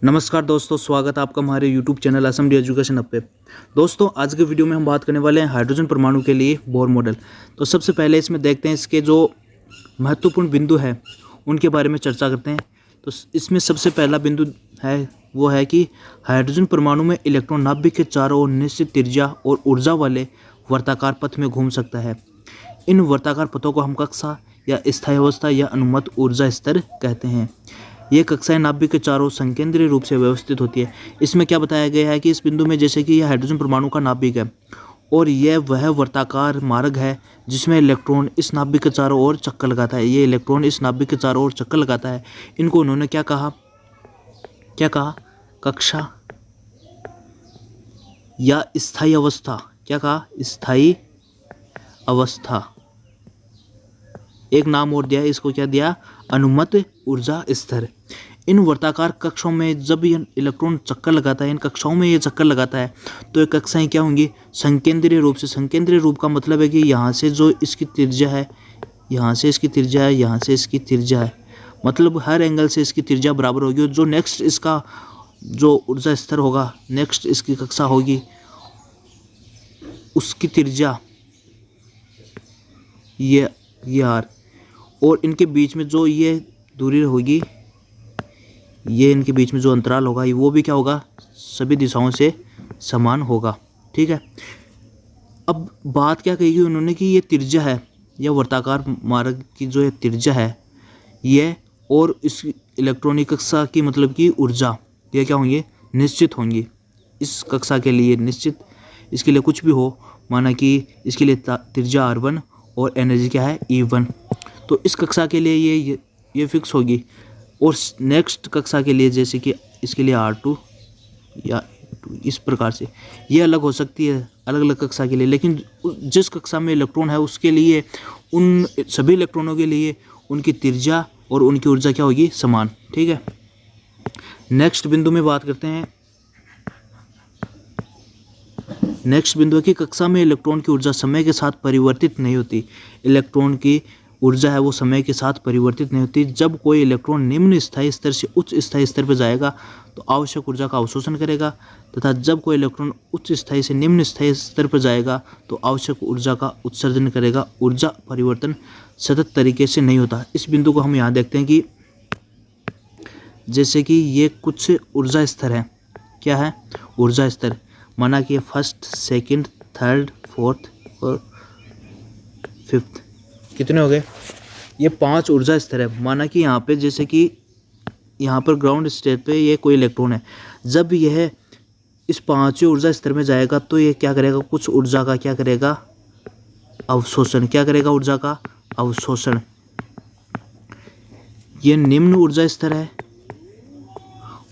नमस्कार दोस्तों, स्वागत है आपका हमारे YouTube channel assembly education hub पे। दोस्तों, आज के वीडियो में हम बात करने वाले हैं हाइड्रोजन परमाणु के लिए बोर मॉडल। तो सबसे पहले इसमें देखते हैं इसके जो महत्वपूर्ण बिंदु है उनके बारे में चर्चा करते हैं। तो इसमें सबसे पहला बिंदु है वो है कि हाइड्रोजन परमाणु में इलेक्ट्रॉन नाभिक के चारों ओर निश्चित त्रिज्या और ऊर्जा वाले वर्ताकार पथ में घूम सकता है। इन वर्ताकार पथों को हम कक्षा या स्थायी अवस्था या अनुमत ऊर्जा स्तर कहते हैं। ये कक्षाएं नाभिक के चारों संकेंद्रीय रूप से व्यवस्थित होती है। इसमें क्या बताया गया है कि इस बिंदु में जैसे कि यह हाइड्रोजन परमाणु का नाभिक है और यह वह वर्ताकार मार्ग है जिसमें इलेक्ट्रॉन इस नाभिक के चारों ओर चक्कर लगाता है। ये इलेक्ट्रॉन इस नाभिक के चारों ओर चक्कर लगाता है। इनको उन्होंने क्या कहा कक्षा या स्थायी अवस्था। क्या कहा? स्थायी अवस्था। एक नाम और दिया, इसको क्या दिया? अनुमत ऊर्जा स्तर। इन वर्ताकार कक्षों में जब ये इलेक्ट्रॉन चक्कर लगाता है, इन कक्षाओं में ये चक्कर लगाता है तो ये कक्षाएं क्या होंगी? संकेंद्रीय रूप से। संकेंद्रीय रूप का मतलब है कि यहाँ से जो इसकी त्रिज्या है, यहाँ से इसकी त्रिज्या है, यहाँ से इसकी त्रिज्या है, मतलब हर एंगल से इसकी त्रिज्या बराबर होगी। जो नेक्स्ट इसका जो ऊर्जा स्तर होगा, नेक्स्ट इसकी कक्षा होगी, उसकी त्रिज्या ये आर, और इनके बीच में जो ये दूरी होगी, ये इनके बीच में जो अंतराल होगा वो भी क्या होगा? सभी दिशाओं से समान होगा। ठीक है। अब बात क्या कही उन्होंने कि ये त्रिज्या है, यह वर्ताकार मार्ग की जो त्रिज्या है ये, और इस इलेक्ट्रॉनिक कक्षा की मतलब कि ऊर्जा, ये क्या होंगी? निश्चित होंगी। इस कक्षा के लिए निश्चित, इसके लिए कुछ भी हो, माना कि इसके लिए त्रिज्या R1 और एनर्जी क्या है? E1। तो इस कक्षा के लिए ये फिक्स होगी, और नेक्स्ट कक्षा के लिए जैसे कि इसके लिए R2 या इस प्रकार से ये अलग हो सकती है अलग अलग कक्षा के लिए। लेकिन जिस कक्षा में इलेक्ट्रॉन है उसके लिए, उन सभी इलेक्ट्रॉनों के लिए उनकी त्रिज्या और उनकी ऊर्जा क्या होगी? समान। ठीक है। नेक्स्ट बिंदु में बात करते हैं। नेक्स्ट बिंदु है कि कक्षा में इलेक्ट्रॉन की ऊर्जा समय के साथ परिवर्तित नहीं होती। इलेक्ट्रॉन की ऊर्जा है वो समय के साथ परिवर्तित नहीं होती। जब कोई इलेक्ट्रॉन निम्न स्थायी स्तर से उच्च स्थायी स्तर पर जाएगा तो आवश्यक ऊर्जा का अवशोषण करेगा, तथा जब कोई इलेक्ट्रॉन उच्च स्थायी से निम्न स्थायी स्तर पर जाएगा तो आवश्यक ऊर्जा का उत्सर्जन करेगा। ऊर्जा परिवर्तन सतत तरीके से नहीं होता। इस बिंदु को हम यहाँ देखते हैं कि जैसे कि ये कुछ ऊर्जा स्तर है। क्या है? ऊर्जा स्तर। माना कि फर्स्ट, सेकंड, थर्ड, फोर्थ और फिफ्थ, कितने हो गए? ये 5 ऊर्जा स्तर है। माना कि यहाँ पे जैसे कि यहाँ पर ग्राउंड स्टेट पे ये कोई इलेक्ट्रॉन है, जब यह इस 5वें ऊर्जा स्तर में जाएगा तो ये क्या करेगा? कुछ ऊर्जा का क्या करेगा? अवशोषण। क्या करेगा? ऊर्जा का अवशोषण। ये निम्न ऊर्जा स्तर है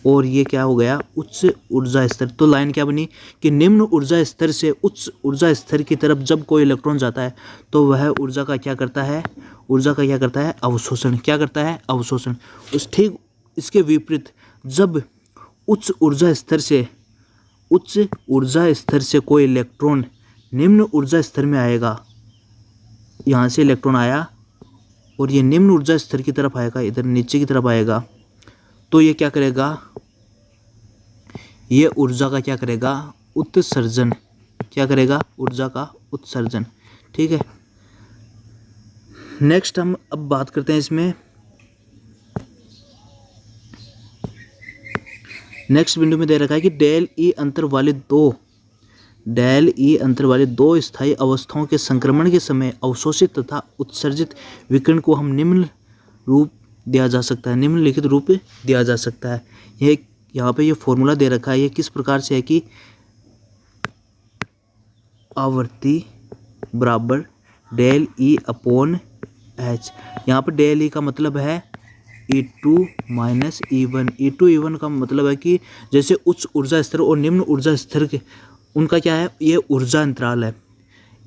और ये क्या हो गया? उच्च ऊर्जा स्तर। तो लाइन क्या बनी कि निम्न ऊर्जा स्तर से उच्च ऊर्जा स्तर की तरफ जब कोई इलेक्ट्रॉन जाता है तो वह ऊर्जा का क्या करता है? ऊर्जा का क्या करता है? अवशोषण। क्या करता है? अवशोषण। उस ठीक इसके विपरीत, जब उच्च ऊर्जा स्तर से कोई इलेक्ट्रॉन निम्न ऊर्जा स्तर में आएगा, यहाँ से इलेक्ट्रॉन आया और ये निम्न ऊर्जा स्तर की तरफ आएगा, इधर नीचे की तरफ आएगा, तो ये क्या करेगा? ये ऊर्जा का क्या करेगा? उत्सर्जन। क्या करेगा? ऊर्जा का उत्सर्जन। ठीक है। नेक्स्ट हम अब बात करते हैं इसमें। नेक्स्ट बिंदु में दे रखा है कि डेल ई अंतर वाले दो स्थायी अवस्थाओं के संक्रमण के समय अवशोषित तथा उत्सर्जित विकिरण को हम निम्नलिखित रूप दिया जा सकता है। यह यहाँ पे ये फॉर्मूला दे रखा है। ये किस प्रकार से है कि आवृत्ति बराबर डेल ई अपॉन एच। यहाँ पर डेल ई का मतलब है E2 minus E1। E2 E1 का मतलब है कि जैसे उच्च ऊर्जा स्तर और निम्न ऊर्जा स्तर के उनका क्या है? ये ऊर्जा अंतराल है।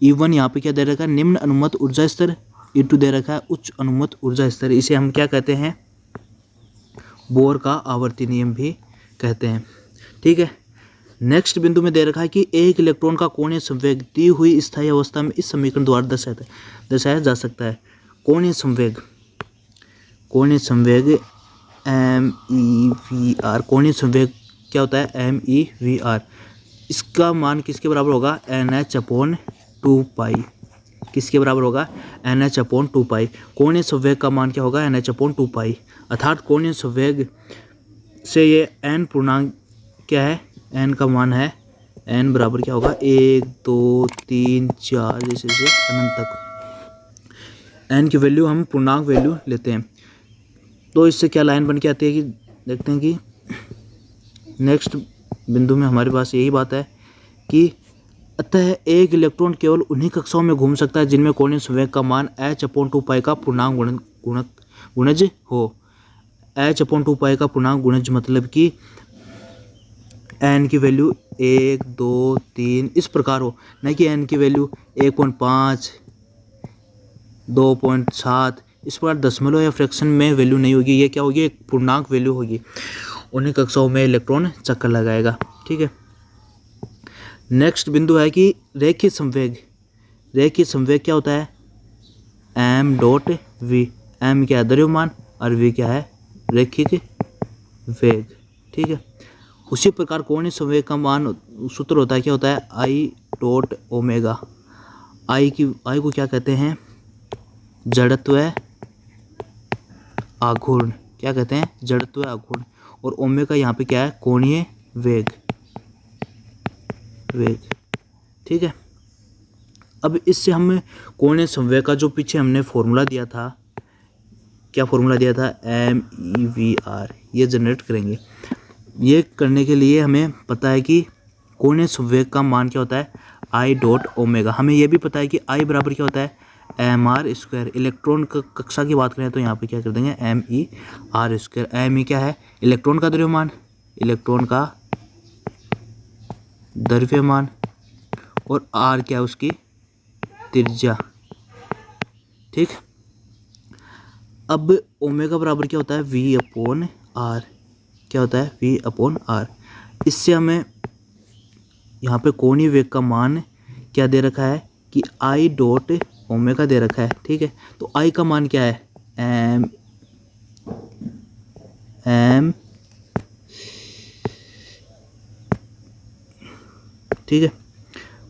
E1 यहाँ पे क्या दे रखा है? निम्न अनुमत ऊर्जा स्तर। E2 दे रखा है उच्च अनुमत ऊर्जा स्तर। इसे हम क्या कहते हैं? बोर का आवर्ती नियम भी कहते हैं। ठीक है। नेक्स्ट बिंदु में दे रखा है कि एक इलेक्ट्रॉन का कोणीय संवेग दी हुई स्थायी अवस्था में इस समीकरण द्वारा दर्शाया जा सकता है। कोणीय संवेग MEVR, कोणीय संवेग क्या होता है MEVR, इसका मान किसके बराबर होगा NH/2 पाई, किसके बराबर होगा NH/2 पाई। कोणीय संवेग का मान क्या होगा NH/2 पाई, अर्थात कोणीय संवेग से ये n पूर्णांक क्या है, n का मान है n बराबर क्या होगा 1 2 3 4 जैसे अनंत तक n की वैल्यू हम पूर्णांक वैल्यू लेते हैं। तो इससे क्या लाइन बन के आती है कि देखते हैं कि नेक्स्ट बिंदु में हमारे पास यही बात है कि अतः एक इलेक्ट्रॉन केवल उन्हीं कक्षाओं में घूम सकता है जिनमें कोणीय संवेग का मान h/2 पाई का पूर्णांक गुणज हो। h/2 पाई का पूर्णांक गुणज मतलब कि n की वैल्यू 1 2 3 इस प्रकार हो, नहीं कि n की वैल्यू 1.5 2.7 इस प्रकार दशमलव या फ्रैक्शन में वैल्यू नहीं होगी। ये क्या होगी, एक पूर्णांक वैल्यू होगी। उन्हीं कक्षाओं में इलेक्ट्रॉन चक्कर लगाएगा। ठीक है, नेक्स्ट बिंदु है कि रेखीय संवेग। रेखीय संवेग क्या होता है m.v, m क्या है द्रव्यमान और v क्या है रैखिक वेग। ठीक है, उसी प्रकार कोणीय संवेग का मान सूत्र होता है क्या होता है I.ओमेगा। आई को क्या कहते हैं जड़त्व आघूर्ण, क्या कहते हैं जड़त्व आघूर्ण, और ओमेगा यहाँ पे क्या है कोणीय वेग। ठीक है, अब इससे हम कोणीय संवेग का जो पीछे हमने फॉर्मूला दिया था, क्या फॉर्मूला दिया था MEVR, ये जनरेट करेंगे। ये करने के लिए हमें पता है कि कोणीय संवेग का मान क्या होता है I.ओमेगा। हमें यह भी पता है कि I बराबर क्या होता है mR²। इलेक्ट्रॉन कक्षा की बात करें तो यहाँ पे क्या कर देंगे MER²। Me क्या है इलेक्ट्रॉन का द्रव्यमान, इलेक्ट्रॉन का द्रव्यमान, और R क्या है उसकी त्रिज्या। ठीक, अब ओमेगा बराबर क्या होता है V/R, क्या होता है V/R। इससे हमें यहाँ पे कोणीय वेग का मान क्या दे रखा है कि I.ओमेगा दे रखा है। ठीक है, तो I का मान क्या है m। ठीक है,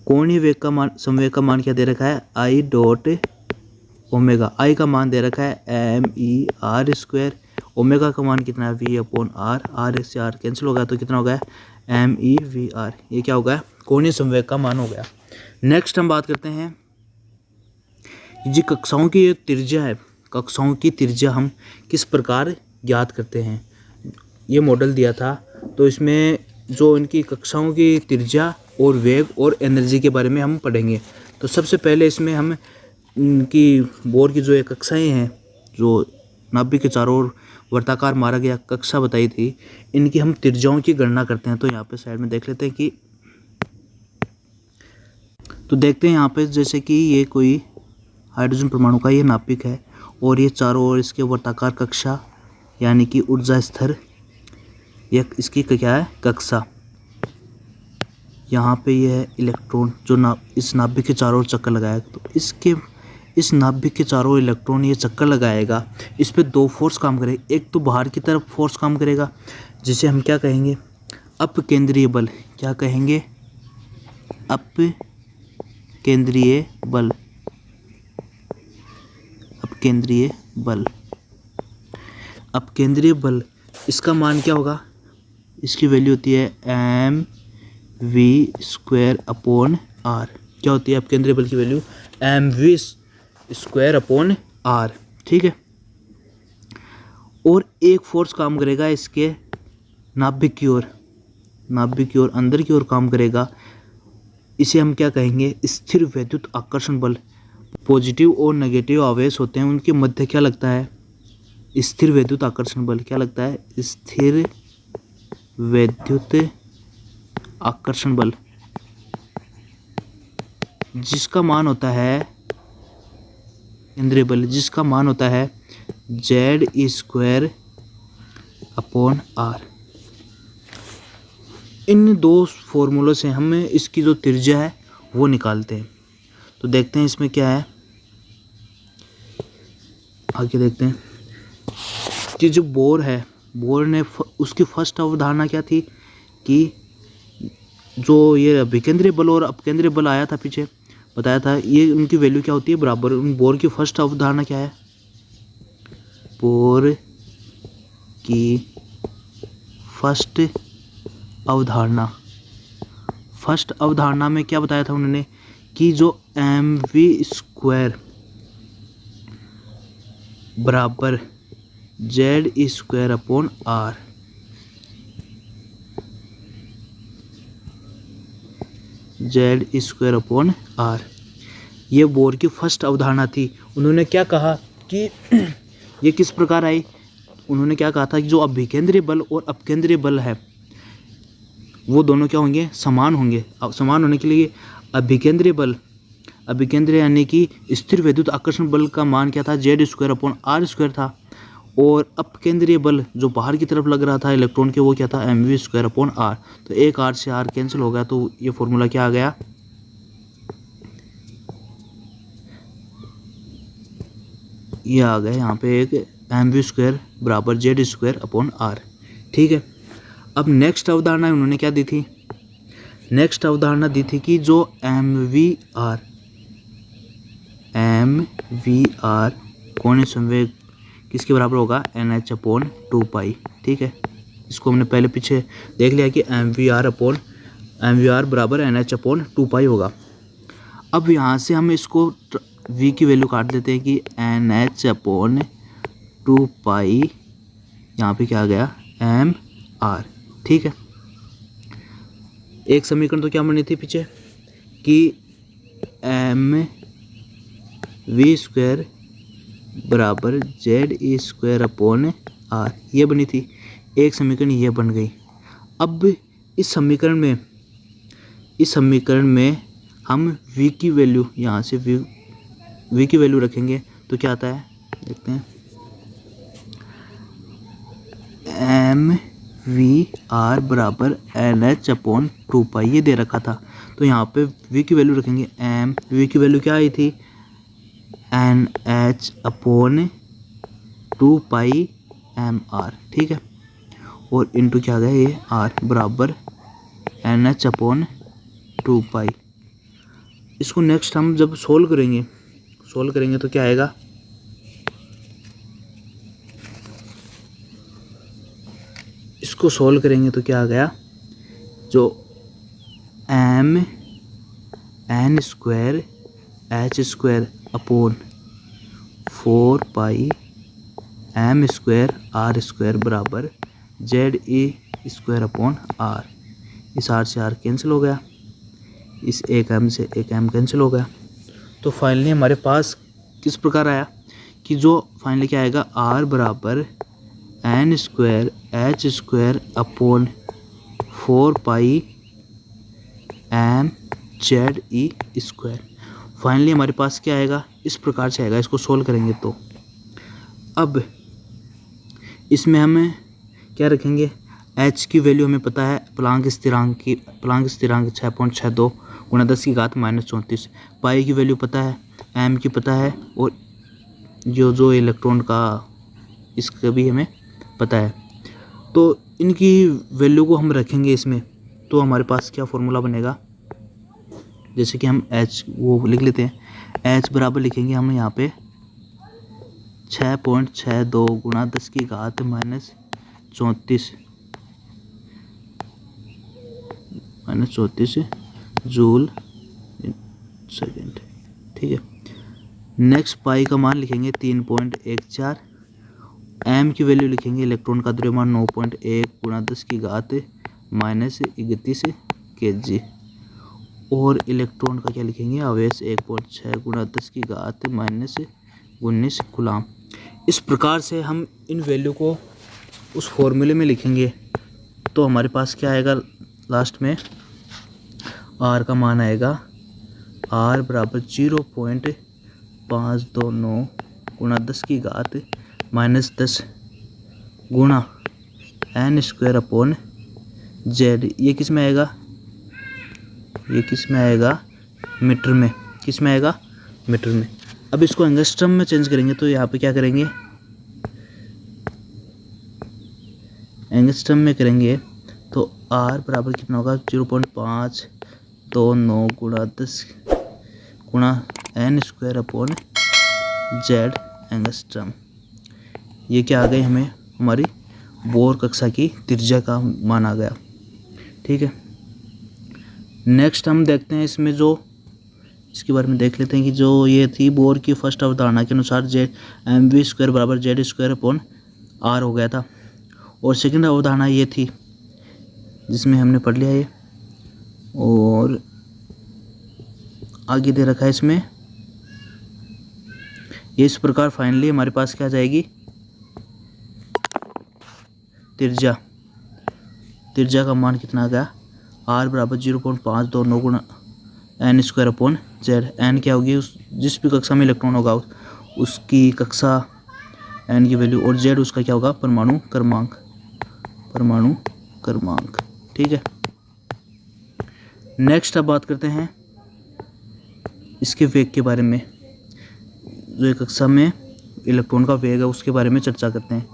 कोणीय वेग का मान संवेग का मान क्या दे रखा है I.ओमेगा। I का मान दे रखा है MER²। ओमेगा का मान कितना है V/R, R से R कैंसिल हो गया तो कितना हो गया MEVR। ये क्या हो गया कोणीय संवेग का मान हो गया। नेक्स्ट हम बात करते हैं जी कक्षाओं की त्रिज्या है, कक्षाओं की त्रिज्या हम किस प्रकार ज्ञात करते हैं। ये मॉडल दिया था तो इसमें जो इनकी कक्षाओं की त्रिज्या और वेग और एनर्जी के बारे में हम पढ़ेंगे। तो सबसे पहले इसमें हम इनकी बोर की जो ये कक्षाएँ हैं, जो नाभिक के चारों ओर वर्ताकार मारा गया कक्षा बताई थी, इनकी हम त्रिज्याओं की गणना करते हैं। तो यहाँ पे साइड में देख लेते हैं कि तो देखते हैं यहाँ पे जैसे कि ये कोई हाइड्रोजन परमाणु का ये नाभिक है और ये चारों ओर इसके वर्ताकार कक्षा यानी कि ऊर्जा स्तर, यह इसकी क्या है कक्षा। यहाँ पे ये है इलेक्ट्रॉन जो इस नाभिक के चारों ओर चक्कर लगाएगा, तो इस नाभिक के चारों ओर इलेक्ट्रॉन ये चक्कर लगाएगा। इस पे दो फोर्स काम करेगा, एक तो बाहर की तरफ फोर्स काम करेगा जिसे हम क्या कहेंगे अपकेंद्रीय बल, क्या कहेंगे अपकेंद्रीय बल, अपकेंद्रीय बल, अपकेंद्रीय बल। इसका मान क्या होगा, इसकी वैल्यू होती है mv²/r। क्या होती है अपकेंद्रीय बल की वैल्यू mv²/r। ठीक है, और एक फोर्स काम करेगा इसके नाभिक की ओर, नाभिक की ओर अंदर की ओर काम करेगा। इसे हम क्या कहेंगे स्थिर वैद्युत आकर्षण बल। पॉजिटिव और नेगेटिव आवेश होते हैं, उनके मध्य क्या लगता है स्थिर वैद्युत आकर्षण बल। क्या लगता है स्थिर वैद्युत आकर्षण बल, जिसका मान होता है केंद्रीय बल, जिसका मान होता है Z²/R। इन दो फॉर्मूलों से हम इसकी जो त्रिज्या है वो निकालते हैं। तो देखते हैं इसमें क्या है, आगे देखते हैं कि जो बोर है, बोर ने उसकी फर्स्ट अवधारणा क्या थी कि जो ये अभिकेंद्रीय बल और अपकेंद्रीय बल आया था पीछे बताया था, ये उनकी वैल्यू क्या होती है बराबर। बोर की फर्स्ट अवधारणा क्या है, बोर की फर्स्ट अवधारणा में क्या बताया था उन्होंने कि जो mv² बराबर z² upon r, z² upon r, ये बोर की फर्स्ट अवधारणा थी। उन्होंने क्या कहा कि ये किस प्रकार आई, उन्होंने क्या कहा था कि जो अभिकेंद्रीय बल और अपकेंद्रीय बल है वो दोनों क्या होंगे, समान होंगे। अब समान होने के लिए अभिकेंद्रीय यानी कि स्थिर वैद्युत आकर्षण बल का मान क्या था, z² अपॉन r² था, और अपकेंद्रीय बल जो बाहर की तरफ लग रहा था इलेक्ट्रॉन के वो क्या था, mv² अपॉन r। तो एक r से r कैंसिल हो गया, तो ये फॉर्मूला क्या आ गया, ये आ गया यहाँ पे एक mv² बराबर z² अपॉन r। ठीक है। अब नेक्स्ट अवधारणा उन्होंने क्या दी थी, नेक्स्ट अवधारणा दी थी कि जो mvr कोणीय संवेग किसके बराबर होगा, nh अपॉन 2 पाई। ठीक है, इसको हमने पहले पीछे देख लिया कि mvr बराबर nh अपॉन 2 पाई होगा। अब यहाँ से हम इसको v की वैल्यू काट देते हैं कि nh अपॉन 2 पाई, यहाँ पे क्या आ गया mr। ठीक है, एक समीकरण तो क्या बनी थी पीछे कि mv² बराबर ze² अपॉन r, ये बनी थी। एक समीकरण ये बन गई। अब इस समीकरण में हम v की वैल्यू, यहाँ से v की वैल्यू रखेंगे तो क्या आता है देखते हैं, mvr बराबर nh अपॉन 2 पाई, ये दे रखा था। तो यहाँ पे v की वैल्यू रखेंगे, v की वैल्यू क्या आई थी, nh अपॉन 2 पाई mr। ठीक है, और इनटू क्या आ गया ये r बराबर nh अपॉन 2 पाई। इसको नेक्स्ट हम जब सोल्व करेंगे तो क्या आएगा, इसको सोल्व करेंगे तो क्या आ गया, जो mn² h² अपॉन 4 पाई m² r² बराबर ze² अपॉन r। इस r से r कैंसिल हो गया, इस एक m से एक m कैंसिल हो गया। तो फाइनली हमारे पास किस प्रकार आया कि जो फाइनली क्या आएगा, r बराबर n² h² अपॉन 4 पाई mze²। फाइनली हमारे पास क्या आएगा, इस प्रकार से आएगा। इसको सोल्व करेंगे तो अब इसमें हमें क्या रखेंगे, h की वैल्यू हमें पता है, प्लांक स्थिरांक 6.62 × 10⁻⁻34। पाई की वैल्यू पता है, m की पता है, और जो इलेक्ट्रॉन का इसका भी हमें पता है। तो इनकी वैल्यू को हम रखेंगे इसमें, तो हमारे पास क्या फॉर्मूला बनेगा, जैसे कि हम h वो लिख लेते हैं, h बराबर लिखेंगे हम यहाँ पे 6.62 × 10⁻34 जूल सेकेंड। ठीक है, नेक्स्ट पाई का मान लिखेंगे 3.14, m की वैल्यू लिखेंगे इलेक्ट्रॉन का द्रव्यमान 9.1 × 10⁻31 kg, और इलेक्ट्रॉन का क्या लिखेंगे, आवेश 1.6 × 10⁻19 कूलाम। इस प्रकार से हम इन वैल्यू को उस फॉर्मूले में लिखेंगे तो हमारे पास क्या आएगा, लास्ट में r का मान आएगा, r बराबर 0.529 × 10⁻10 गुणा n² अपॉन z। ये किस में आएगा, मीटर में। किस में आएगा, मीटर में। अब इसको एंगस्ट्रम में चेंज करेंगे तो यहाँ पे क्या करेंगे, एंगस्ट्रम में करेंगे तो R बराबर कितना होगा 0.529 गुणा 10 गुणा n² अपॉन Z एंगस्ट्रम। ये क्या आ गई हमें हमारी बोर कक्षा की त्रिज्या का मान आ गया। ठीक है, नेक्स्ट हम देखते हैं इसमें जो इसके बारे में देख लेते हैं कि जो ये थी बोर की फर्स्ट अवधारणा के अनुसार mv² बराबर Z² अपॉन R हो गया था। और सेकंड अवधारणा ये थी जिसमें हमने पढ़ लिया ये, और आगे दे रखा है इसमें ये इस प्रकार फाइनली हमारे पास क्या आ जाएगी त्रिज्या का मान कितना आ गया R बराबर 0.529 गुणा n² अपॉन Z। n क्या होगी जिस भी कक्षा में इलेक्ट्रॉन होगा उसकी कक्षा n की वैल्यू, और Z उसका क्या होगा परमाणु क्रमांक। ठीक है, नेक्स्ट अब बात करते हैं इसके वेग के बारे में। जो एक कक्षा में इलेक्ट्रॉन का वेग है उसके बारे में चर्चा करते हैं,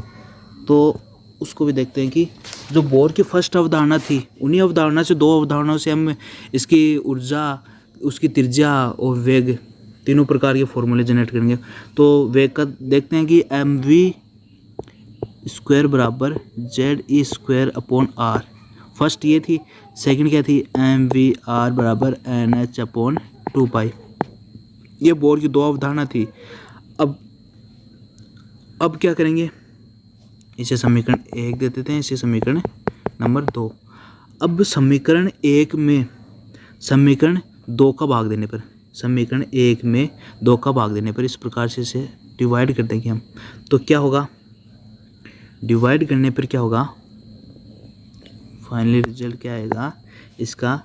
तो उसको भी देखते हैं कि जो बोर की फर्स्ट अवधारणा थी उन्हीं अवधारणा से दो अवधारणाओं से हम इसकी ऊर्जा, उसकी त्रिज्या और वेग तीनों प्रकार के फॉर्मूले जनरेट करेंगे। तो वेग का देखते हैं कि mv² बराबर ZE² अपॉन R, फर्स्ट ये थी। सेकंड क्या थी mvr बराबर NH अपॉन 2π। ये बोर की दो अवधारणा थी। अब क्या करेंगे, इसे समीकरण 1 दे देते हैं, इसे समीकरण नंबर 2। अब समीकरण 1 में समीकरण 2 का भाग देने पर, समीकरण 1 में 2 का भाग देने पर इस प्रकार से इसे डिवाइड कर देंगे हम, तो क्या होगा, डिवाइड करने पर क्या होगा, फाइनली रिजल्ट क्या आएगा इसका,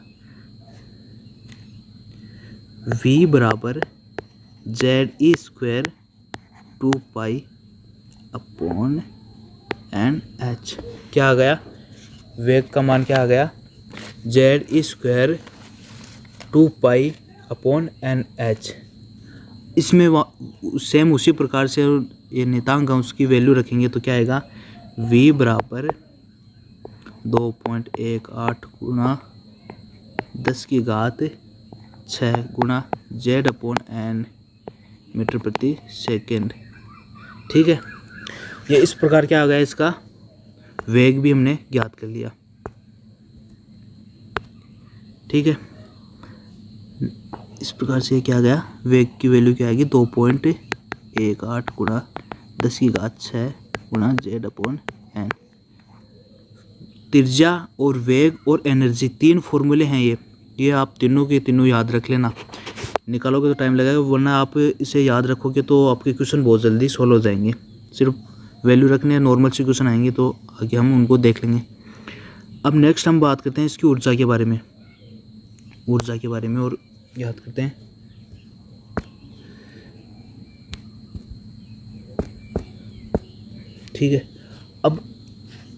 v बराबर ZE² 2π अपॉन NH। क्या आ गया, वेग का मान क्या आ गया ZE² 2π अपॉन NH। इसमें सेम उसी प्रकार से ये नियतांक उसकी वैल्यू रखेंगे तो क्या आएगा, v बराबर 2.18 गुणा 10⁶ गुणा Z अपॉन n मीटर प्रति सेकेंड। ठीक है, ये इस प्रकार क्या आ गया, इसका वेग भी हमने ज्ञात कर लिया। ठीक है, इस प्रकार से क्या आ गया, वेग की वैल्यू क्या आएगी 2.18 गुणा 10⁶ गुणा Z अपॉन n। त्रिज्या और वेग और एनर्जी तीन फॉर्मूले हैं ये आप तीनों के तीनों याद रख लेना। निकालोगे तो टाइम लगेगा, वरना आप इसे याद रखोगे तो आपके क्वेश्चन बहुत जल्दी सॉल्व हो जाएंगे। सिर्फ वैल्यू रखने, नॉर्मल से क्वेश्चन आएंगे तो आगे हम उनको देख लेंगे। अब नेक्स्ट हम बात करते हैं इसकी ऊर्जा के बारे में, और याद करते हैं। ठीक है, अब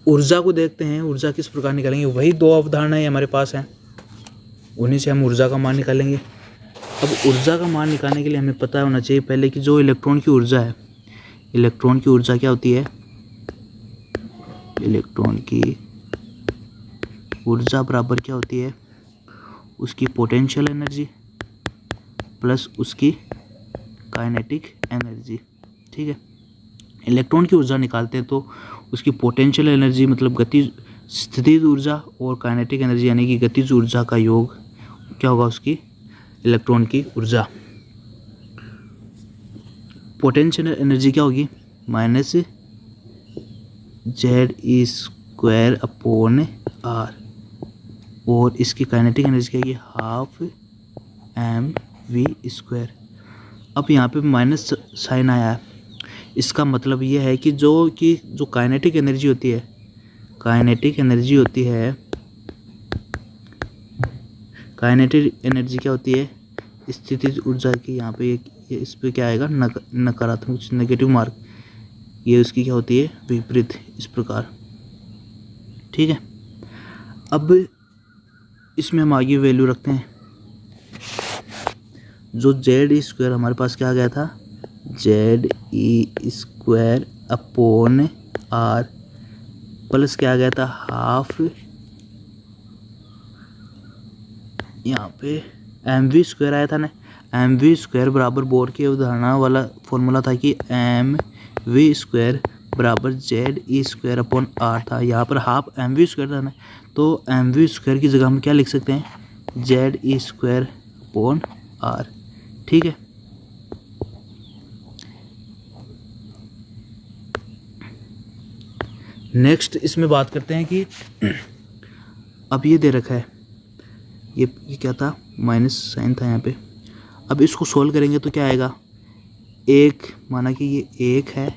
ऊर्जा को देखते हैं, ऊर्जा किस प्रकार निकालेंगे, वही दो अवधारणाएं हमारे पास हैं, उन्हीं से हम ऊर्जा का मान निकालेंगे। अब ऊर्जा का मान निकालने के लिए हमें पता होना चाहिए पहले कि जो इलेक्ट्रॉन की ऊर्जा है, इलेक्ट्रॉन की ऊर्जा क्या होती है, इलेक्ट्रॉन की ऊर्जा बराबर क्या होती है, उसकी पोटेंशियल एनर्जी प्लस उसकी काइनेटिक एनर्जी। ठीक है, इलेक्ट्रॉन की ऊर्जा निकालते हैं तो उसकी पोटेंशियल एनर्जी मतलब गति स्थितिज ऊर्जा और काइनेटिक एनर्जी यानी कि गतिज ऊर्जा का योग क्या होगा, उसकी इलेक्ट्रॉन की ऊर्जा। पोटेंशियल एनर्जी क्या होगी, माइनस ZE² अपॉन R, और इसकी काइनेटिक एनर्जी क्या होगी, 12 mv²। अब यहाँ पे माइनस साइन आया है, इसका मतलब ये है कि जो काइनेटिक एनर्जी होती है, काइनेटिक एनर्जी क्या होती है, स्थितिज ऊर्जा की। यहाँ पे ये इस पे क्या आएगा, नकारात्मक नेगेटिव मार्क, ये उसकी क्या होती है, विपरीत, इस प्रकार। ठीक है, अब इसमें हम आगे वैल्यू रखते हैं। जो ZE² हमारे पास क्या आ गया था, ZE² अपॉन R प्लस क्या आ गया था, हाफ यहाँ पे mv² आया था ना। mv² बराबर बोर की अवधारणा वाला फॉर्मूला था कि mv² बराबर ZE² अपॉन R था। यहाँ पर हाफ mv² था ना, तो mv² की जगह हम क्या लिख सकते हैं, ZE² अपॉन R। ठीक है, नेक्स्ट इसमें बात करते हैं कि अब ये दे रखा है, ये क्या था, माइनस साइन था यहाँ पे। अब इसको सोल्व करेंगे तो क्या आएगा, एक माना कि ये एक है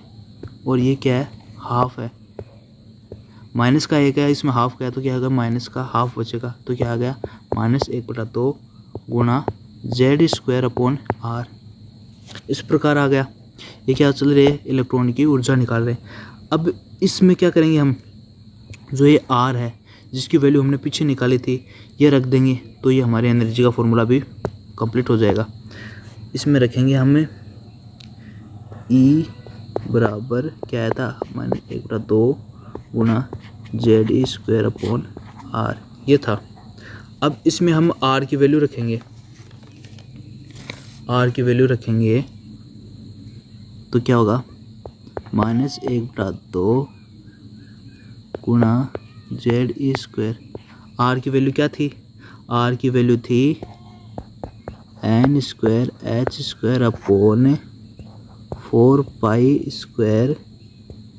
और ये क्या है, हाफ है। माइनस का एक है, इसमें हाफ का है, तो क्या होगा, माइनस का हाफ बचेगा, तो क्या आ गया, -1/2 गुणा Z² अपॉन R। इस प्रकार आ गया। ये क्या चल रही है, इलेक्ट्रॉन की ऊर्जा निकाल रहे हैं। अब इसमें क्या करेंगे हम, जो ये R है जिसकी वैल्यू हमने पीछे निकाली थी, ये रख देंगे, तो ये हमारे एनर्जी का फॉर्मूला भी कंप्लीट हो जाएगा। इसमें रखेंगे हमें E बराबर क्या था, -1/2 गुणा ZE² अपॉन R, ये था। अब इसमें हम R की वैल्यू रखेंगे, R की वैल्यू रखेंगे तो क्या होगा, -1/2 गुणा ZE²। R की वैल्यू क्या थी, R की वैल्यू थी n² अपॉन 4π²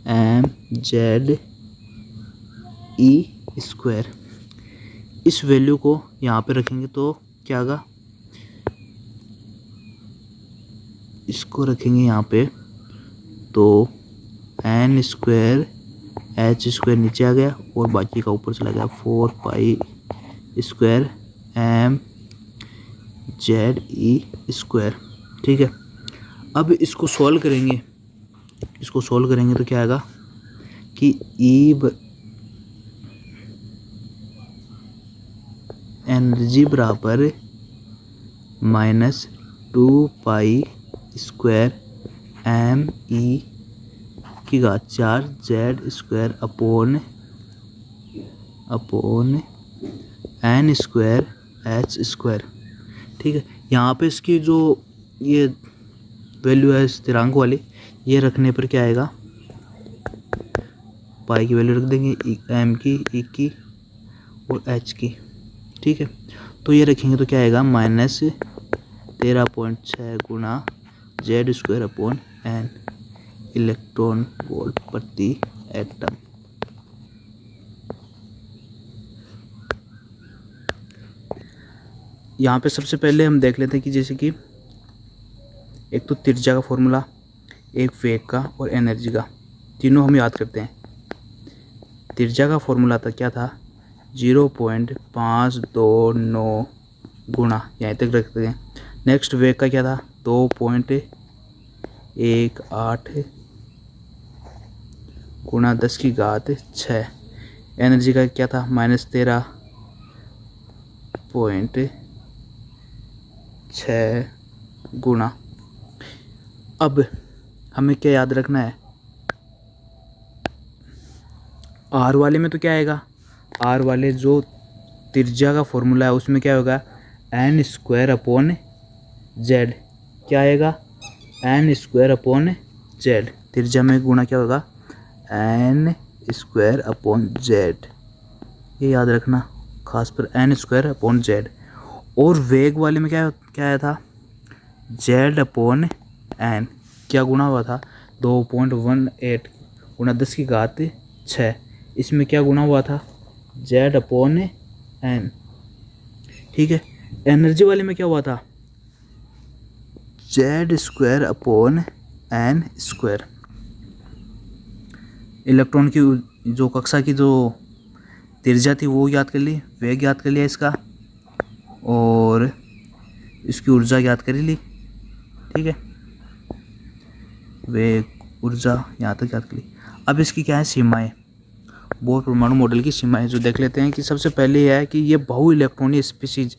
mZE²। इस वैल्यू को यहाँ पे रखेंगे तो क्या होगा, इसको रखेंगे यहाँ पे तो n² h² नीचे आ गया और बाकी का ऊपर चला गया, 4π² mZE²। ठीक है, अब इसको सॉल्व करेंगे, तो क्या आएगा कि एनर्जी बराबर -2π² me⁴ Z² upon n² h²। ठीक है, यहाँ पे इसकी जो ये वैल्यू है स्थिरांक वाली, ये रखने पर क्या आएगा, पाई की वैल्यू रख देंगे, m की, e की और h की। ठीक है, तो ये रखेंगे तो क्या आएगा, -13.6 गुणा Z² upon n electron volt प्रति एटम। यहाँ पे सबसे पहले हम देख लेते हैं कि जैसे कि एक तो त्रिज्या का फॉर्मूला, एक वेग का और एनर्जी का, तीनों हम याद करते हैं। त्रिज्या का फॉर्मूला था क्या था, 0.529 गुणा, यहाँ तक रखते हैं। नेक्स्ट वेग का क्या था, 2.18 गुणा 10⁻6। एनर्जी का क्या था, -13.6 गुणा। अब हमें क्या याद रखना है, आर वाले में तो क्या आएगा, आर वाले जो त्रिज्या का फॉर्मूला है उसमें क्या होगा, n² अपॉन z। क्या आएगा, n² अपॉन z। त्रिज्या में गुणा क्या होगा, n² अपॉन z। ये याद रखना खास पर, n² अपॉन z। और वेग वाले में क्या आया था, z अपॉन n। क्या गुणा हुआ था, 2.18 गुणा 10⁻6। इसमें क्या गुणा हुआ था, z अपॉन n। ठीक है, एनर्जी वाले में क्या हुआ था, Z² अपॉन n²। इलेक्ट्रॉन की जो कक्षा की जो त्रिज्या थी वो याद कर ली, वेग याद कर लिया इसका, और इसकी ऊर्जा याद कर ली। ठीक है, वेग, ऊर्जा यहाँ तक याद कर ली। अब इसकी क्या है, सीमाएं, बोर परमाणु मॉडल की सीमाएं जो देख लेते हैं कि सबसे पहले यह है कि ये बहु इलेक्ट्रॉनीय स्पीशीज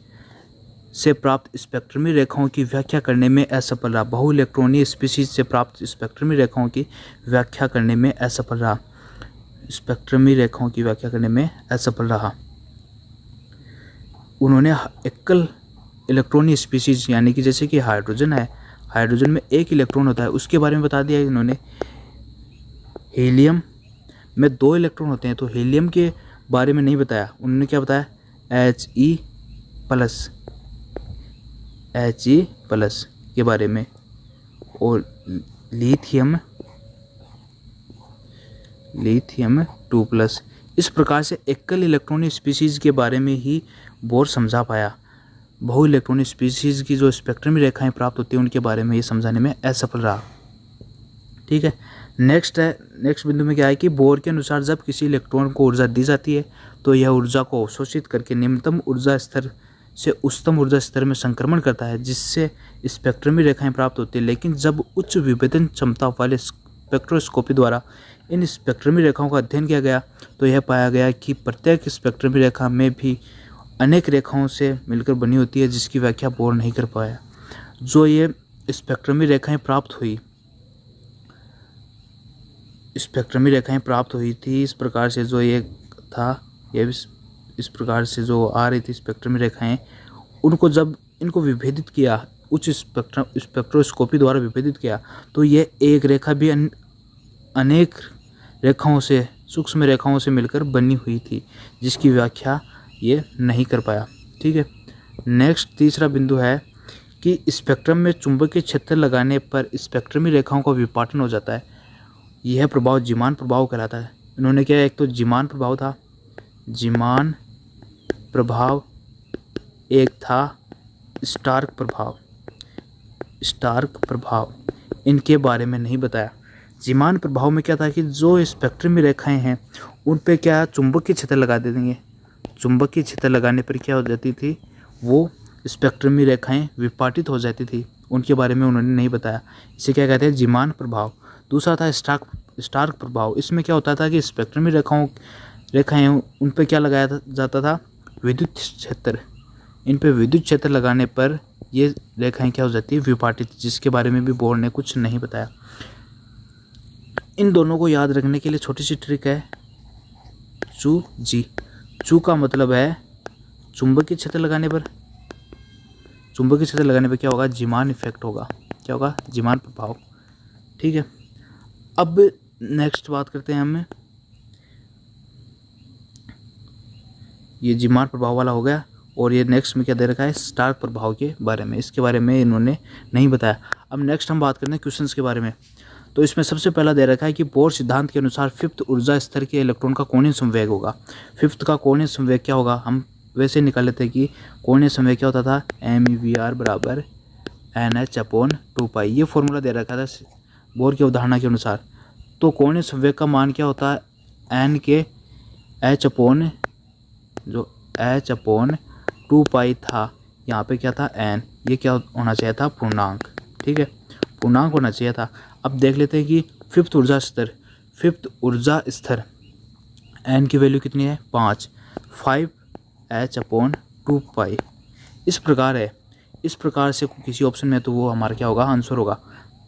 से प्राप्त स्पेक्ट्रमी रेखाओं की व्याख्या करने में असफल रहा। बहु इलेक्ट्रॉनीय स्पीशीज से प्राप्त स्पेक्ट्रमी रेखाओं की व्याख्या करने में असफल रहा। स्पेक्ट्रमी रेखाओं की व्याख्या करने में असफल रहा। उन्होंने एकल इलेक्ट्रॉनिक स्पीशीज यानी कि जैसे कि हाइड्रोजन है, हाइड्रोजन में एक इलेक्ट्रॉन होता है, उसके बारे में बता दिया इन्होंने। हीलियम में 2 इलेक्ट्रॉन होते हैं, तो हीलियम के बारे में नहीं बताया। उन्होंने क्या बताया? He प्लस के बारे में। और लिथियम 2+। इस प्रकार से एकल इलेक्ट्रॉनिक स्पीशीज़ के बारे में ही बोर समझा पाया। बहु इलेक्ट्रॉनिक स्पीशीज़ की जो स्पेक्ट्रमी रेखाएं प्राप्त होती हैं उनके बारे में ये समझाने में असफल रहा। ठीक है, नेक्स्ट बिंदु में क्या है कि बोर के अनुसार जब किसी इलेक्ट्रॉन को ऊर्जा दी जाती है तो यह ऊर्जा को अवशोषित करके निम्नतम ऊर्जा स्तर से उच्चतम ऊर्जा स्तर में संक्रमण करता है, जिससे स्पेक्ट्रमी रेखाएं प्राप्त होती है। लेकिन जब उच्च विभेदन क्षमता वाले स्पेक्ट्रोस्कोपी द्वारा इन स्पेक्ट्रमी रेखाओं का अध्ययन किया गया तो यह पाया गया कि प्रत्येक स्पेक्ट्रमी रेखा में भी अनेक रेखाओं से मिलकर बनी होती है, जिसकी व्याख्या बोर नहीं कर पाया। जो ये स्पेक्ट्रमी रेखाएं प्राप्त हुई थी इस प्रकार से, जो ये था, ये इस प्रकार से जो आ रही थी स्पेक्ट्रमी रेखाएं, इनको विभेदित किया, उच्च स्पेक्ट्रोस्कोपी द्वारा विभेदित किया, तो ये एक रेखा भी अनेक रेखाओं से, सूक्ष्म रेखाओं से मिलकर बनी हुई थी, जिसकी व्याख्या ये नहीं कर पाया। ठीक है, नेक्स्ट तीसरा बिंदु है कि स्पेक्ट्रम में चुंबकीय क्षेत्र लगाने पर स्पेक्ट्रमी रेखाओं का विपाटन हो जाता है। यह प्रभाव जीमान प्रभाव कहलाता है। इन्होंने क्या, एक तो जीमान प्रभाव था, जीमान प्रभाव, एक था स्टार्क प्रभाव, इनके बारे में नहीं बताया। जीमान प्रभाव में क्या था कि जो स्पेक्ट्रमी रेखाएं हैं उन पे क्या चुंबकीय क्षेत्र लगा देंगे, चुंबकीय क्षेत्र लगाने पर क्या हो जाती थी, वो स्पेक्ट्रमी रेखाएं विपाटित हो जाती थी, उनके बारे में उन्होंने नहीं बताया। इसे क्या कहते हैं? जीमान प्रभाव। दूसरा था स्टार्क प्रभाव। इसमें क्या होता था कि स्पेक्ट्रमी रेखाएं उन पे क्या लगाया जाता था? विद्युत क्षेत्र। इन पे विद्युत क्षेत्र लगाने पर ये रेखाएं क्या हो जाती है? विपाटित, जिसके बारे में भी बोर ने कुछ नहीं बताया। इन दोनों को याद रखने के लिए छोटी सी ट्रिक है, चू का मतलब है चुंबकीय क्षेत्र लगाने पर क्या होगा? जीमान इफेक्ट होगा। क्या होगा? जीमान प्रभाव। ठीक है, अब नेक्स्ट बात करते हैं हम, ये जीमान प्रभाव वाला हो गया, और ये नेक्स्ट में क्या दे रखा है? स्टार्क प्रभाव के बारे में। इसके बारे में इन्होंने नहीं बताया। अब नेक्स्ट हम बात करते हैं क्वेश्चंस के बारे में। तो इसमें सबसे पहला दे रखा है कि बोर सिद्धांत के अनुसार 5th ऊर्जा स्तर के इलेक्ट्रॉन का कोणीय संवेग होगा। 5th का कोणीय संवेग क्या होगा? हम वैसे निकाल लेते हैं कि कोणीय संवेग क्या होता था? MeVr बराबर NH/2π। ये फॉर्मूला दे रखा था बोर की अवधारणा के अनुसार। तो कोणीय संवेग का मान क्या होता है? n के H/2π था, यहाँ पे क्या था? n। ये क्या होना चाहिए था? पूर्णांक। ठीक है, पूर्णांक होना चाहिए था। अब देख लेते हैं कि 5th ऊर्जा स्तर n की वैल्यू कितनी है? 5 H/2π इस प्रकार है। इस प्रकार से किसी ऑप्शन में तो वो हमारा क्या होगा? आंसर होगा।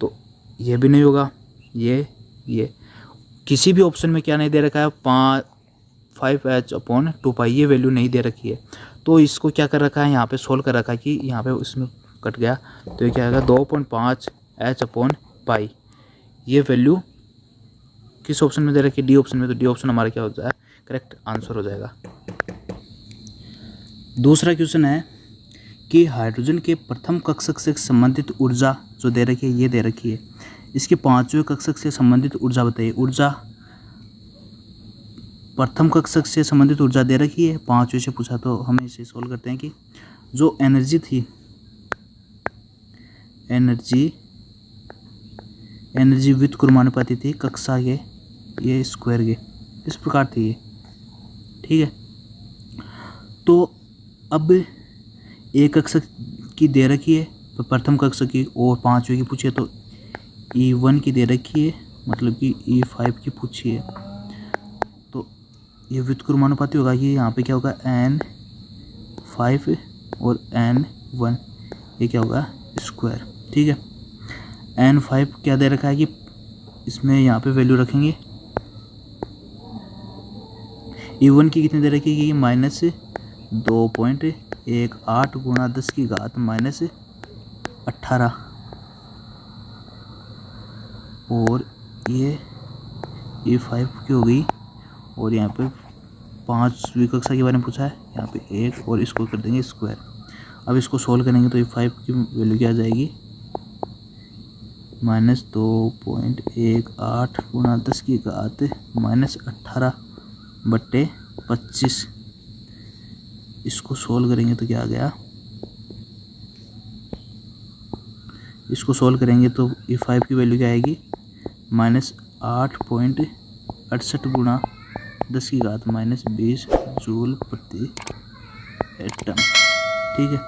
तो ये भी नहीं होगा, ये किसी भी ऑप्शन में क्या नहीं दे रखा है? 5H/2π ये वैल्यू नहीं दे रखी है। तो इसको क्या कर रखा है? यहाँ पे सोल्व कर रखा है कि यहाँ पे उसमें कट गया, तो ये क्या आएगा? 2.5 H/π। ये वैल्यू किस ऑप्शन में दे रखी है? डी ऑप्शन में। तो डी ऑप्शन हमारा क्या हो जाएगा? करेक्ट आंसर हो जाएगा। दूसरा क्वेश्चन है कि हाइड्रोजन के प्रथम कक्षक से संबंधित ऊर्जा जो दे रखी है, ये दे रखी है। इसके 5वें कक्षक से संबंधित ऊर्जा बताइए। प्रथम कक्षक से संबंधित ऊर्जा दे रखी है, 5वें से पूछा, तो हम इसे सोल्व करते हैं कि जो एनर्जी थी, एनर्जी व्युत्क्रमानुपाती थी कक्षा के, ये स्क्वायर के, इस प्रकार थी ये। ठीक है, तो अब एक कक्षक की दे रखी है प्रथम कक्षक की, और 5वें की पूछी है, तो E1 की दे रखी है, मतलब कि E5 की पूछी है, तो ये व्युत्क्रमानुपाती होगा कि यहाँ पे क्या होगा? N5 और N1, ये क्या होगा? स्क्वायर। ठीक है, N5 क्या दे रखा है कि इसमें यहाँ पे वैल्यू रखेंगे E1 की कितनी दे रखी है? -2.18 गुणा 10 की घात -18, और ये E5 की हो गई। और यहाँ पे 5वीं कक्षा के बारे में पूछा है, यहाँ पे 1 और इसको कर देंगे स्क्वायर। अब इसको सोल्व करेंगे तो E5 की वैल्यू क्या आ जाएगी? -2.18 गुणा 10 की घात -18/25। इसको सोल्व करेंगे तो क्या आ गया? इसको सोल्व करेंगे तो E5 की वैल्यू क्या आएगी? -8.68 गुणा 10 की घात -20 जूल प्रति एटम। ठीक है,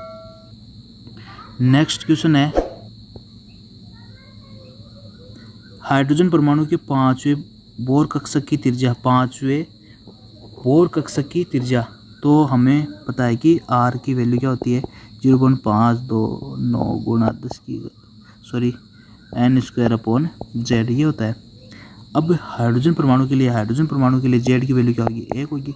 नेक्स्ट क्वेश्चन है, हाइड्रोजन परमाणु के 5वें बोर कक्षक की त्रिज्या, 5वें बोर कक्षक की त्रिज्या। तो हमें पता है कि R की वैल्यू क्या होती है? 0.529 गुणा 10 की n²/z ये होता है। अब हाइड्रोजन परमाणु के लिए z की वैल्यू क्या होगी? 1 होगी।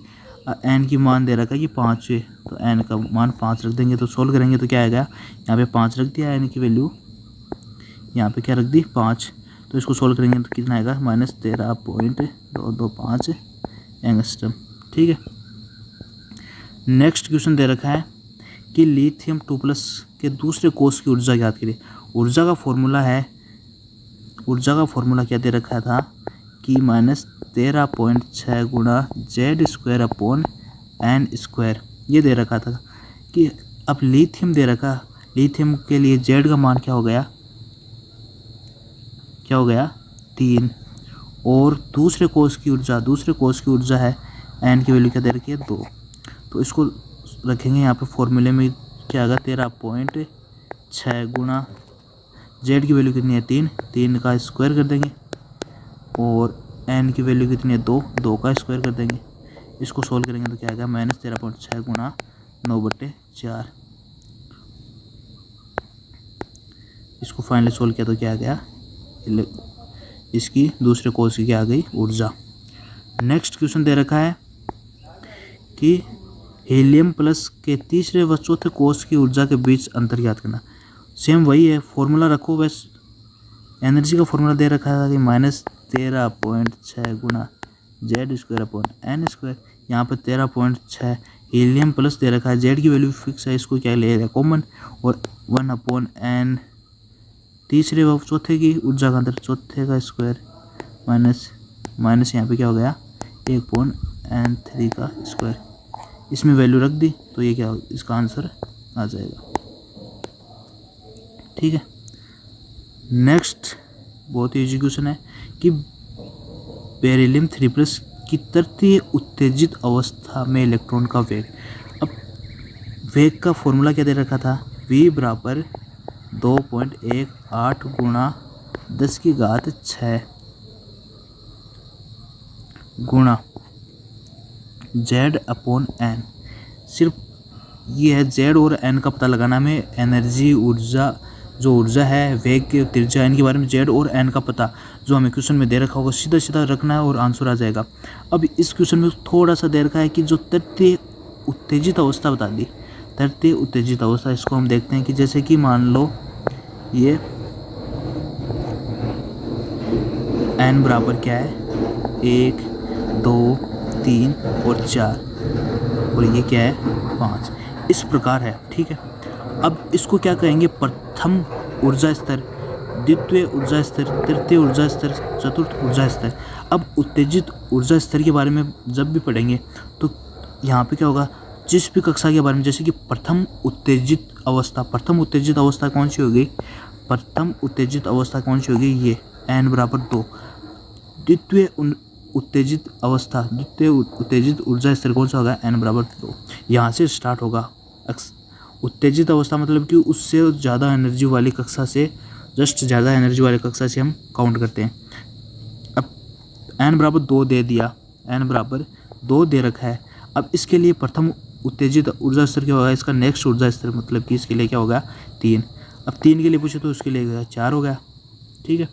n की मान दे रखा है कि 5 है, तो n का मान 5 रख देंगे। तो सोल्व करेंगे तो क्या आएगा? यहाँ पे 5 रख दिया, n की वैल्यू यहाँ पे क्या रख दी? 5। तो इसको सोल्व करेंगे तो कितना आएगा? -13.225 एंगस्ट्रम। ठीक है, नेक्स्ट क्वेश्चन दे रखा है कि लिथियम 2+ के दूसरे कोष की ऊर्जा ज्ञात करिए। ऊर्जा का फॉर्मूला क्या दे रखा था कि -13.6 गुणा z²/n², ये दे रखा था कि अब लिथियम दे रखा, लिथियम के लिए z का मान क्या हो गया? 3। और दूसरे कोष की ऊर्जा है n की वैल्यू क्या दे रखी है? 2। तो इसको रखेंगे यहाँ पे फॉर्मूले में, क्या आएगा? 13.6 गुणा z की वैल्यू कितनी है? 3 का स्क्वायर कर देंगे, और n की वैल्यू कितनी है? 2 का स्क्वायर कर देंगे। इसको सोल्व करेंगे तो क्या आएगा? -13.6 गुणा 9/4। इसको फाइनली सोल्व किया तो क्या आ गया? इसकी दूसरे कोष की क्या आ गई? ऊर्जा। नेक्स्ट क्वेश्चन दे रखा है कि हीलियम प्लस के तीसरे व चौथे कोष की ऊर्जा के बीच अंतर ज्ञात करना। सेम वही है, फॉर्मूला रखो बस। एनर्जी का फॉर्मूला दे रखा है कि -13.6 गुणा z²/n²। यहाँ पर 13.6 हीलियम प्लस दे रखा है, जेड की वैल्यू फिक्स है, इसको क्या ले कॉमन, और 1/n तीसरे व चौथे की ऊर्जा का अंतर, चौथे का स्क्वायर माइनस यहाँ पे क्या हो गया? 1/n3 का स्क्वायर। इसमें वैल्यू रख दी तो ये क्या, इसका आंसर आ जाएगा। ठीक है, नेक्स्ट बहुत ही इजी क्वेश्चन है कि बेरिलियम 3+ की तृतीय उत्तेजित अवस्था में इलेक्ट्रॉन का वेग। अब वेग का फॉर्मूला क्या दे रखा था? v बराबर 2.18 गुणा 10 की घात 6 गुणा z/n। सिर्फ ये है z और n का पता लगाना में, एनर्जी ऊर्जा, जो ऊर्जा है, वेग के त्रिज्या, इनके बारे में z और n का पता जो हमें क्वेश्चन में दे रखा होगा सीधा सीधा रखना है और आंसर आ जाएगा। अब इस क्वेश्चन में थोड़ा सा दे रखा है कि जो तृतीय उत्तेजित अवस्था बता दी, तृतीय उत्तेजित अवस्था, इसको हम देखते हैं कि जैसे कि मान लो ये n बराबर क्या है? 1, 2, 3 और 4, और ये क्या है? 5। इस प्रकार है। ठीक है, अब इसको क्या कहेंगे? प्रथम ऊर्जा स्तर, द्वितीय ऊर्जा स्तर, तृतीय ऊर्जा स्तर, चतुर्थ ऊर्जा स्तर। अब उत्तेजित ऊर्जा स्तर के बारे में जब भी पढ़ेंगे तो यहाँ पे क्या होगा? जिस भी कक्षा के बारे में, जैसे कि प्रथम उत्तेजित अवस्था, कौन सी होगी? प्रथम उत्तेजित अवस्था कौन सी होगी? ये n बराबर 2। द्वितीय उत्तेजित अवस्था, द्वितीय उत्तेजित ऊर्जा स्तर कौन सा होगा? n बराबर 2। यहाँ से स्टार्ट होगा। उत्तेजित अवस्था मतलब कि उससे ज़्यादा एनर्जी वाली कक्षा से, जस्ट ज़्यादा एनर्जी वाली कक्षा से हम काउंट करते हैं। अब n बराबर 2 दे दिया, n बराबर 2 दे रखा है। अब इसके लिए प्रथम उत्तेजित ऊर्जा स्तर क्या होगा? इसका नेक्स्ट ऊर्जा स्तर मतलब कि इसके लिए क्या होगा? 3। अब 3 के लिए पूछे तो उसके लिए 4 हो गया। ठीक है,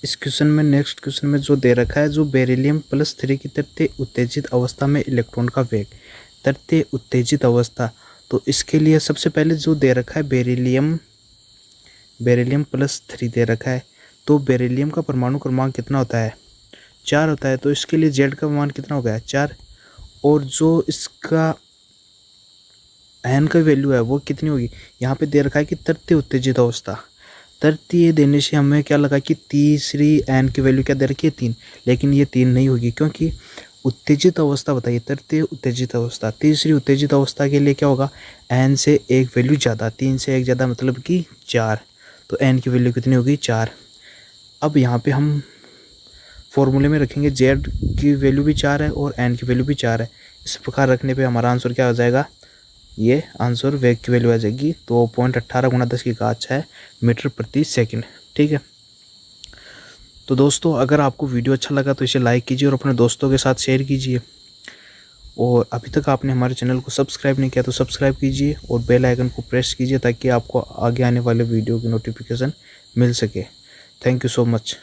इस क्वेश्चन में नेक्स्ट क्वेश्चन में जो दे रखा है, जो बेरिलियम +3 की तृतीय उत्तेजित अवस्था में इलेक्ट्रॉन का वेग, तृतीय उत्तेजित अवस्था। तो इसके लिए सबसे पहले जो दे रखा है बेरिलियम +3 दे रखा है। तो बेरिलियम का परमाणु क्रमांक कितना होता है? 4 होता है। तो इसके लिए जेड का मान कितना हो गया? 4। और जो इसका एन का वैल्यू है वो कितनी होगी? यहाँ पे दे रखा है कि तृतीय उत्तेजित अवस्था। तृतीय देने से हमें क्या लगा कि तीसरी एन की वैल्यू क्या दे रखी है? 3। लेकिन ये 3 नहीं होगी, क्योंकि उत्तेजित अवस्था बताइए, तृतीय उत्तेजित अवस्था। तीसरी उत्तेजित अवस्था के लिए क्या होगा? एन से एक वैल्यू ज़्यादा, 3 से एक ज़्यादा मतलब कि 4। तो एन की वैल्यू कितनी होगी? 4। अब यहाँ पे हम फॉर्मूले में रखेंगे जेड की वैल्यू भी 4 है और एन की वैल्यू भी 4 है। इस प्रकार रखने पे हमारा आंसर क्या हो जाएगा? ये आंसर वेग की वैल्यू आ जाएगी। तो 0.18 × 10⁻6 मीटर प्रति सेकंड। ठीक है। तो दोस्तों अगर आपको वीडियो अच्छा लगा तो इसे लाइक कीजिए और अपने दोस्तों के साथ शेयर कीजिए। और अभी तक आपने हमारे चैनल को सब्सक्राइब नहीं किया तो सब्सक्राइब कीजिए और बेल आइकन को प्रेस कीजिए ताकि आपको आगे आने वाले वीडियो की नोटिफिकेशन मिल सके। Thank you so much.